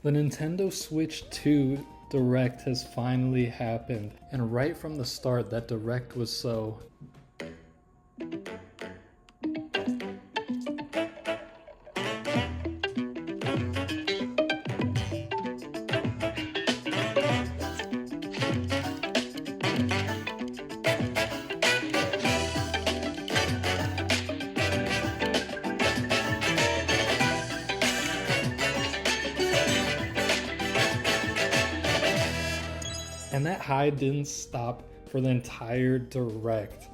The Nintendo Switch 2 Direct has finally happened, and right from the start, that Direct was so and that high didn't stop for the entire Direct.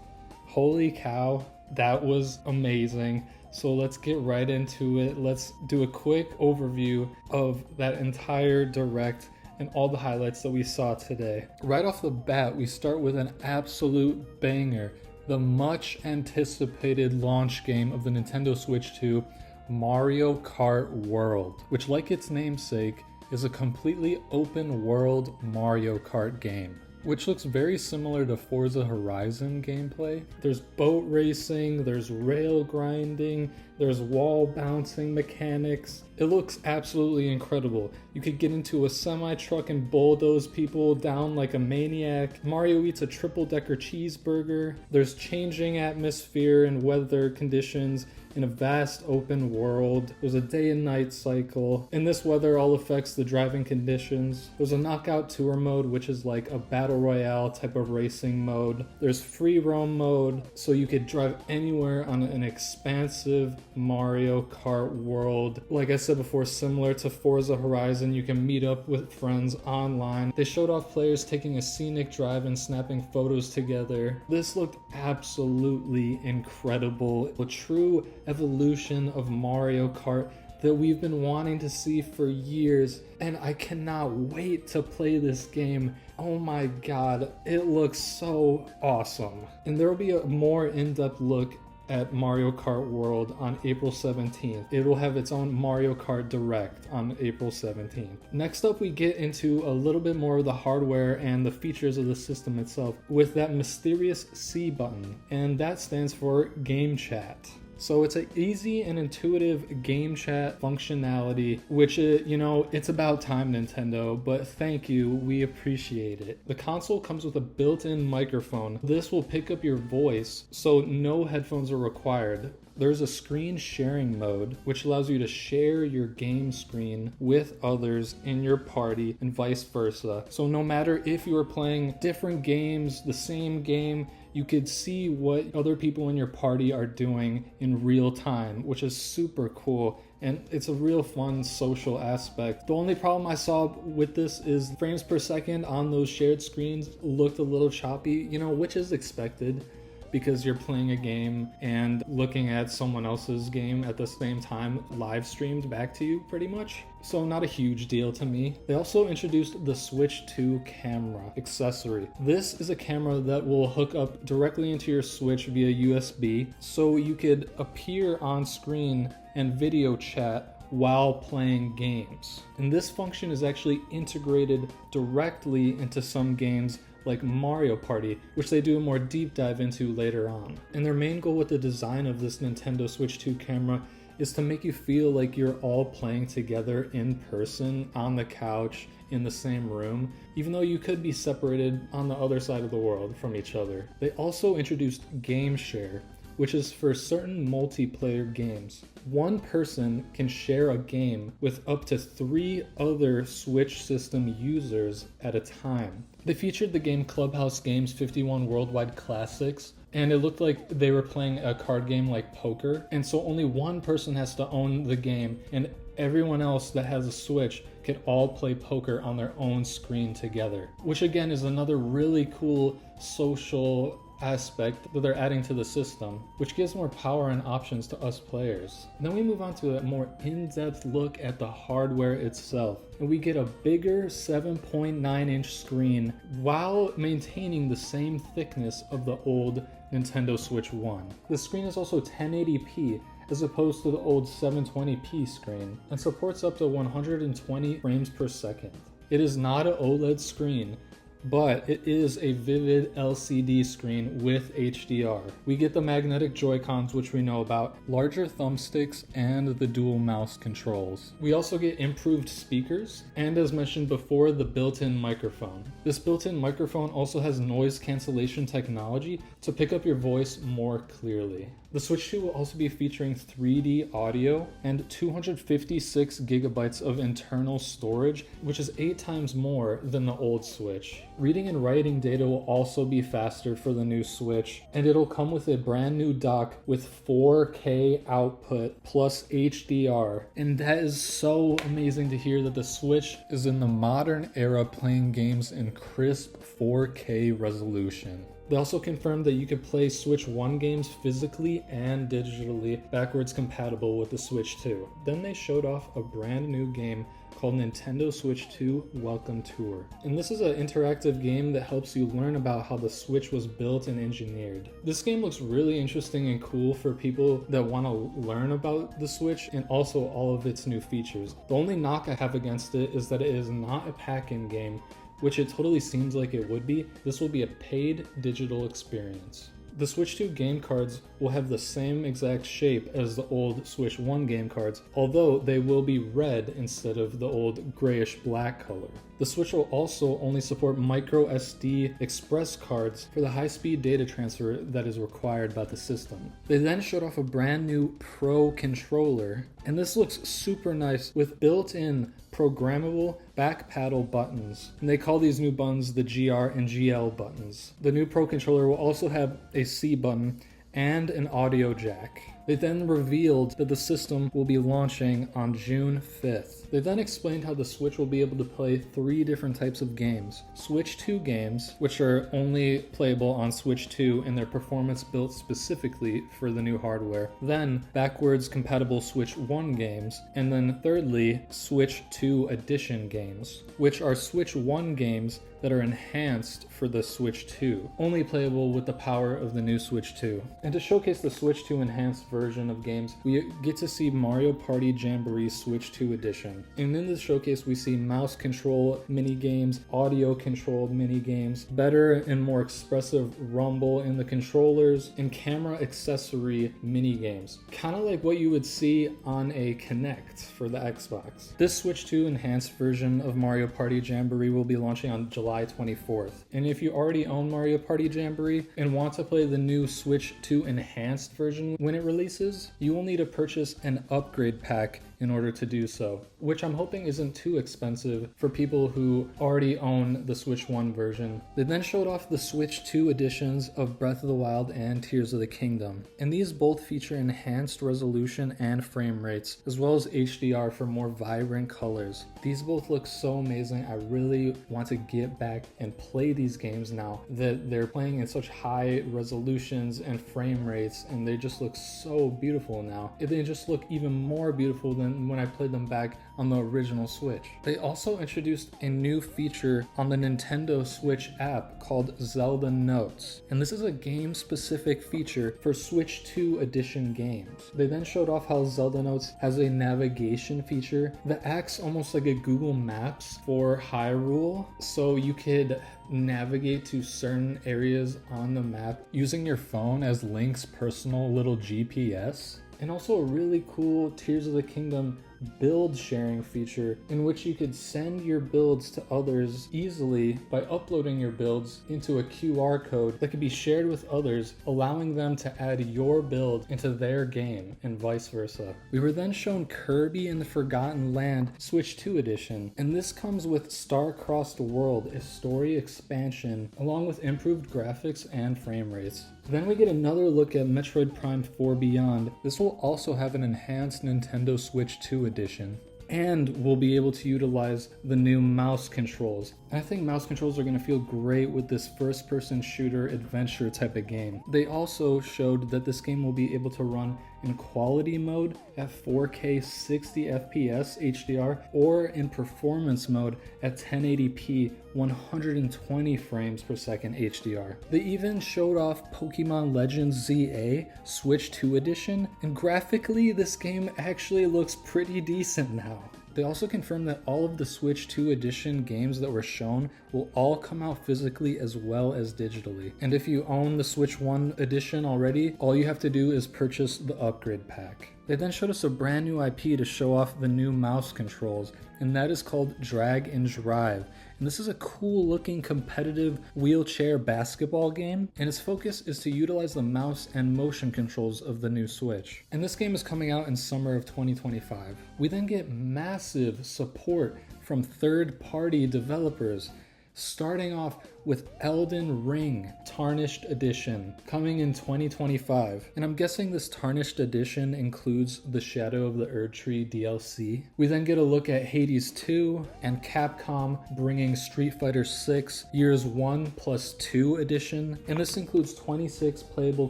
Holy cow, that was amazing. So let's get right into it. Let's do a quick overview of that entire Direct and all the highlights that we saw today. Right off the bat, we start with an absolute banger, the much anticipated launch game of the Nintendo Switch 2, Mario Kart World, which, like its namesake, is a completely open world Mario Kart game, which looks very similar to Forza Horizon gameplay. There's boat racing, there's rail grinding, there's wall bouncing mechanics. It looks absolutely incredible. You could get into a semi-truck and bulldoze people down like a maniac. Mario eats a triple-decker cheeseburger. There's changing atmosphere and weather conditions in a vast open world. There's a day and night cycle. In this weather all affects the driving conditions. There's a knockout tour mode, which is like a battle royale type of racing mode. There's free roam mode, so you could drive anywhere on an expansive Mario Kart world. Like I said before, similar to Forza Horizon, you can meet up with friends online. They showed off players taking a scenic drive and snapping photos together. This looked absolutely incredible. A true evolution of Mario Kart that we've been wanting to see for years, and I cannot wait to play this game. Oh my god, it looks so awesome. And there will be a more in-depth look at Mario Kart World on April 17th. It will have its own Mario Kart Direct on April 17th. Next up, we get into a little bit more of the hardware and the features of the system itself with that mysterious C button, and that stands for Game Chat. So it's an easy and intuitive game chat functionality, which, it's about time, Nintendo, but thank you, we appreciate it. The console comes with a built-in microphone. This will pick up your voice, so no headphones are required. There's a screen sharing mode, which allows you to share your game screen with others in your party and vice versa. So no matter if you are playing different games, the same game, you could see what other people in your party are doing in real time, which is super cool. And it's a real fun social aspect. The only problem I saw with this is frames per second on those shared screens looked a little choppy, which is expected, because you're playing a game and looking at someone else's game at the same time, live streamed back to you pretty much. So not a huge deal to me. They also introduced the Switch 2 camera accessory. This is a camera that will hook up directly into your Switch via USB, so you could appear on screen and video chat while playing games. And this function is actually integrated directly into some games like Mario Party, which they do a more deep dive into later on. And their main goal with the design of this Nintendo Switch 2 camera is to make you feel like you're all playing together in person on the couch in the same room, even though you could be separated on the other side of the world from each other. They also introduced Game Share, which is for certain multiplayer games. One person can share a game with up to 3 other Switch system users at a time. They featured the game Clubhouse Games 51 Worldwide Classics, and it looked like they were playing a card game like poker, and so only one person has to own the game, and everyone else that has a Switch can all play poker on their own screen together, which again is another really cool social aspect that they're adding to the system, which gives more power and options to us players. And then we move on to a more in-depth look at the hardware itself, and we get a bigger 7.9-inch screen while maintaining the same thickness of the old Nintendo Switch 1. The screen is also 1080p as opposed to the old 720p screen, and supports up to 120 frames per second. It is not an OLED screen, but it is a vivid LCD screen with HDR. We get the magnetic Joy-Cons, which we know about, larger thumbsticks, and the dual mouse controls. We also get improved speakers, and as mentioned before, the built-in microphone. This built-in microphone also has noise cancellation technology to pick up your voice more clearly. The Switch 2 will also be featuring 3D audio and 256 gigabytes of internal storage, which is 8 times more than the old Switch. Reading and writing data will also be faster for the new Switch, and it'll come with a brand new dock with 4K output plus HDR. And that is so amazing to hear that the Switch is in the modern era playing games in crisp 4K resolution. They also confirmed that you could play Switch 1 games physically and digitally backwards compatible with the Switch 2. Then they showed off a brand new game called Nintendo Switch 2 Welcome Tour. And this is an interactive game that helps you learn about how the Switch was built and engineered. This game looks really interesting and cool for people that want to learn about the Switch and also all of its new features. The only knock I have against it is that it is not a pack-in game, which it totally seems like it would be. This will be a paid digital experience. The Switch 2 game cards will have the same exact shape as the old Switch 1 game cards, although they will be red instead of the old grayish black color. The Switch will also only support micro SD express cards for the high-speed data transfer that is required by the system. They then showed off a brand new Pro controller, and this looks super nice with built-in programmable back paddle buttons. And they call these new buttons the GR and GL buttons. The new Pro controller will also have a C button and an audio jack. They then revealed that the system will be launching on June 5th. They then explained how the Switch will be able to play 3 different types of games. Switch 2 games, which are only playable on Switch 2 and their performance built specifically for the new hardware. Then backwards compatible Switch 1 games. And then thirdly, Switch 2 Edition games, which are Switch 1 games that are enhanced for the Switch 2, only playable with the power of the new Switch 2. And to showcase the Switch 2 enhanced version of games, we get to see Mario Party Jamboree Switch 2 Edition. And in this showcase, we see mouse control mini games, audio controlled mini games, better and more expressive rumble in the controllers, and camera accessory mini games. Kind of like what you would see on a Kinect for the Xbox. This Switch 2 enhanced version of Mario Party Jamboree will be launching on July 24th. And if you already own Mario Party Jamboree and want to play the new Switch 2 enhanced version when it releases, you will need to purchase an upgrade pack in order to do so, which I'm hoping isn't too expensive for people who already own the Switch 1 version. They then showed off the Switch 2 editions of Breath of the Wild and Tears of the Kingdom, and these both feature enhanced resolution and frame rates, as well as HDR for more vibrant colors. These both look so amazing. I really want to get back and play these games now that they're playing in such high resolutions and frame rates, and they just look so beautiful now. They just look even more beautiful than when I played them back on the original Switch. They also introduced a new feature on the Nintendo Switch app called Zelda Notes, and this is a game-specific feature for Switch 2 edition games. They then showed off how Zelda Notes has a navigation feature that acts almost like a Google Maps for Hyrule, so you could navigate to certain areas on the map using your phone as Link's personal little GPS. And also a really cool Tears of the Kingdom build sharing feature in which you could send your builds to others easily by uploading your builds into a QR code that could be shared with others, allowing them to add your build into their game and vice versa. We were then shown Kirby and the Forgotten Land Switch 2 edition, and this comes with Star-Crossed World, a story expansion, along with improved graphics and frame rates. Then we get another look at Metroid Prime 4 Beyond. This will also have an enhanced Nintendo Switch 2 edition, and we'll be able to utilize the new mouse controls. And I think mouse controls are going to feel great with this first-person shooter adventure type of game. They also showed that this game will be able to run in quality mode at 4K 60 FPS HDR or in performance mode at 1080p 120 frames per second HDR. They even showed off Pokemon Legends ZA Switch 2 edition, and graphically this game actually looks pretty decent now. They also confirmed that all of the Switch 2 edition games that were shown will all come out physically as well as digitally. And if you own the Switch 1 edition already, all you have to do is purchase the upgrade pack. They then showed us a brand new IP to show off the new mouse controls, and that is called Drag and Drive. And this is a cool looking competitive wheelchair basketball game, and its focus is to utilize the mouse and motion controls of the new Switch. And this game is coming out in summer of 2025. We then get massive support from third-party developers, starting off with Elden Ring Tarnished Edition coming in 2025. And I'm guessing this Tarnished Edition includes the Shadow of the Erdtree DLC. We then get a look at Hades 2 and Capcom bringing Street Fighter 6 Years 1 plus 2 Edition. And this includes 26 playable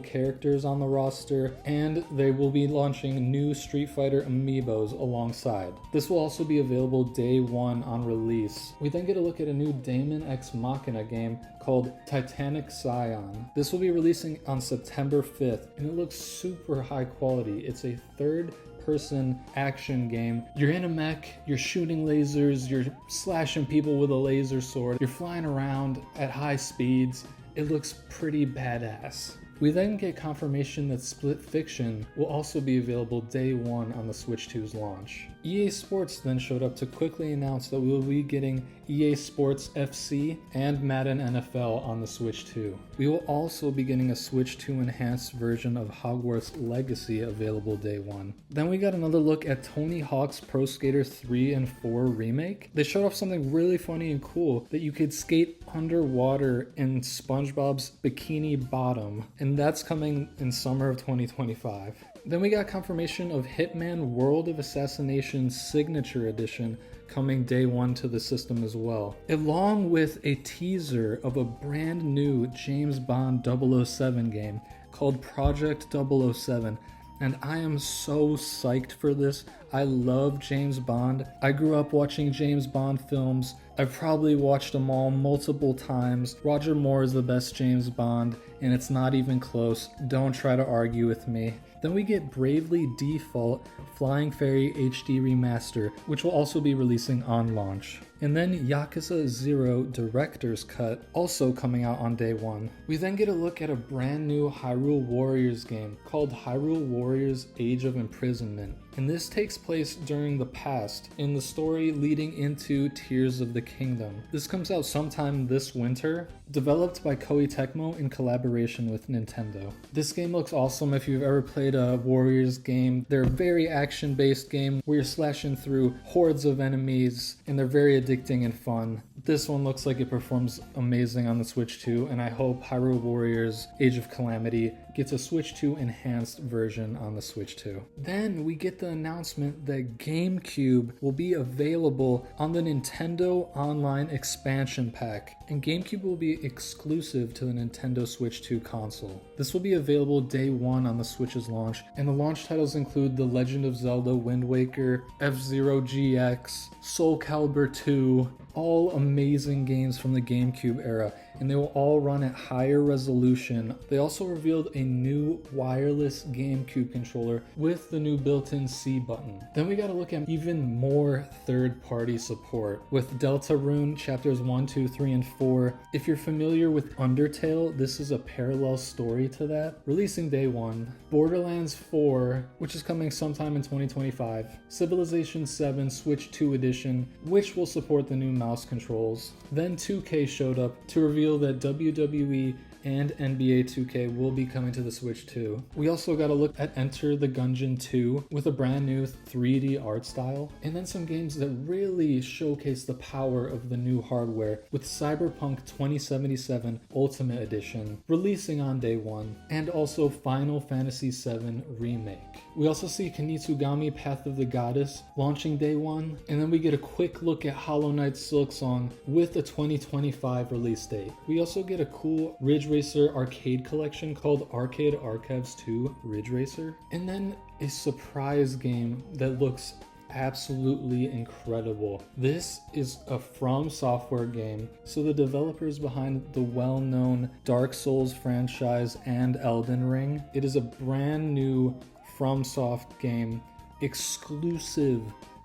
characters on the roster, and they will be launching new Street Fighter amiibos alongside. This will also be available day one on release. We then get a look at a new Daemon X Machina game called Titanic Scion. This will be releasing on September 5th, and it looks super high quality. It's a third-person action game. You're in a mech, you're shooting lasers, you're slashing people with a laser sword, you're flying around at high speeds. It looks pretty badass. We then get confirmation that Split Fiction will also be available day one on the Switch 2's launch. EA Sports then showed up to quickly announce that we will be getting EA Sports FC and Madden NFL on the Switch 2. We will also be getting a Switch 2 enhanced version of Hogwarts Legacy available day one. Then we got another look at Tony Hawk's Pro Skater 3 and 4 remake. They showed off something really funny and cool, that you could skate underwater in SpongeBob's Bikini Bottom, and that's coming in summer of 2025. Then we got confirmation of Hitman World of Assassination Signature Edition coming day one to the system as well, along with a teaser of a brand new James Bond 007 game called Project 007. And I am so psyched for this. I love James Bond. I grew up watching James Bond films. I've probably watched them all multiple times. Roger Moore is the best James Bond, and it's not even close. Don't try to argue with me. Then we get Bravely Default Flying Fairy HD Remaster, which will also be releasing on launch. And then Yakuza 0 Director's Cut, also coming out on day one. We then get a look at a brand new Hyrule Warriors game called Hyrule Warriors Age of Imprisonment. And this takes place during the past, in the story leading into Tears of the Kingdom. This comes out sometime this winter, developed by Koei Tecmo in collaboration with Nintendo. This game looks awesome if you've ever played a Warriors game. They're a very action-based game where you're slashing through hordes of enemies, and they're very addicting and fun. This one looks like it performs amazing on the Switch 2, and I hope Hyrule Warriors Age of Calamity gets a Switch 2 enhanced version on the Switch 2. Then we get the announcement that GameCube will be available on the Nintendo Online Expansion Pack, and GameCube will be exclusive to the Nintendo Switch 2 console. This will be available day one on the Switch's launch, and the launch titles include The Legend of Zelda Wind Waker, F-Zero GX, Soul Calibur 2, all amazing games from the GameCube era, and they will all run at higher resolution. They also revealed a new wireless GameCube controller with the new built-in C button. Then we got to look at even more third-party support with Deltarune Chapters 1, 2, 3, and 4. If you're familiar with Undertale, this is a parallel story to that. Releasing day one. Borderlands 4, which is coming sometime in 2025. Civilization 7 Switch 2 Edition, which will support the new mouse controls. Then 2K showed up to reveal that WWE and NBA 2K will be coming to the Switch 2. We also got a look at Enter the Gungeon 2 with a brand new 3D art style, and then some games that really showcase the power of the new hardware with Cyberpunk 2077 Ultimate Edition releasing on day one, and also Final Fantasy VII Remake. We also see Kunitsugami Path of the Goddess launching day one, and then we get a quick look at Hollow Knight Silksong with a 2025 release date. We also get a cool Ridge Racer arcade collection called Arcade Archives 2 Ridge Racer, and then a surprise game that looks absolutely incredible. This is a From Software game, so the developers behind the well-known Dark Souls franchise and Elden Ring. It is a brand new FromSoft game exclusive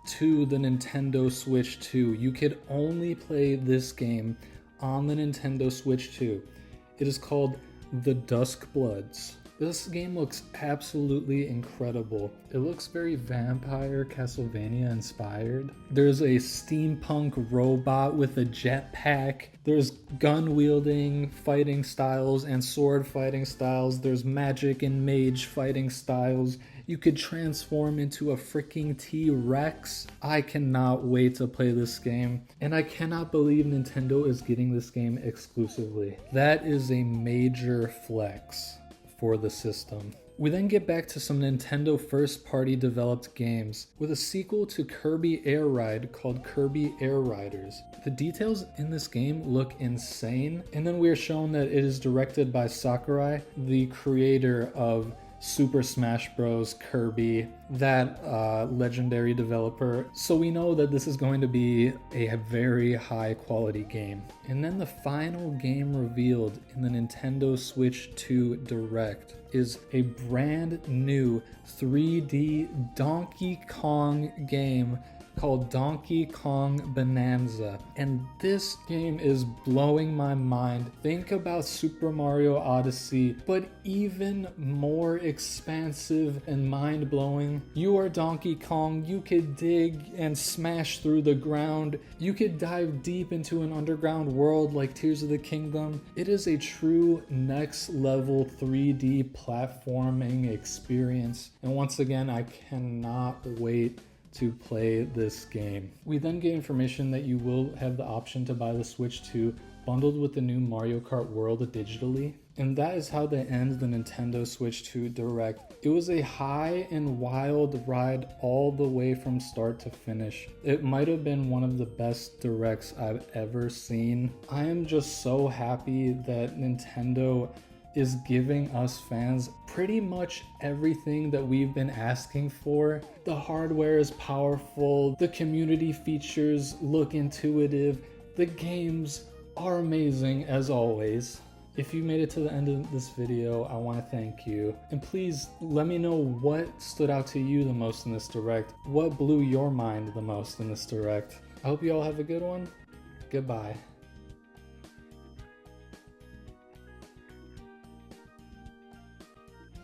to the Nintendo Switch 2. You could only play this game on the Nintendo Switch 2. It is called The Dusk Bloods. This game looks absolutely incredible. It looks very Vampire Castlevania inspired. There's a steampunk robot with a jetpack. There's gun wielding fighting styles and sword fighting styles. There's magic and mage fighting styles. You could transform into a freaking T-Rex. I cannot wait to play this game. And I cannot believe Nintendo is getting this game exclusively. That is a major flex for the system. We then get back to some Nintendo first-party developed games with a sequel to Kirby Air Ride called Kirby Air Riders. The details in this game look insane, and then we are shown that it is directed by Sakurai, the creator of Super Smash Bros. Kirby, that legendary developer. So we know that this is going to be a very high quality game. And then the final game revealed in the Nintendo Switch 2 Direct is a brand new 3D Donkey Kong game called Donkey Kong Bonanza, and this game is blowing my mind. Think about Super Mario Odyssey, but even more expansive and mind-blowing. You are Donkey Kong. You could dig and smash through the ground. You could dive deep into an underground world like Tears of the Kingdom. It is a true next level 3D platforming experience, and once again, I cannot wait to play this game. We then get information that you will have the option to buy the Switch 2 bundled with the new Mario Kart World digitally. And that is how they end the Nintendo Switch 2 Direct. It was a high and wild ride all the way from start to finish. It might have been one of the best Directs I've ever seen. I am just so happy that Nintendo is giving us fans pretty much everything that we've been asking for. The hardware is powerful, the community features look intuitive, the games are amazing as always. If you made it to the end of this video, I want to thank you. And please let me know what stood out to you the most in this Direct. What blew your mind the most in this Direct? I hope you all have a good one. Goodbye.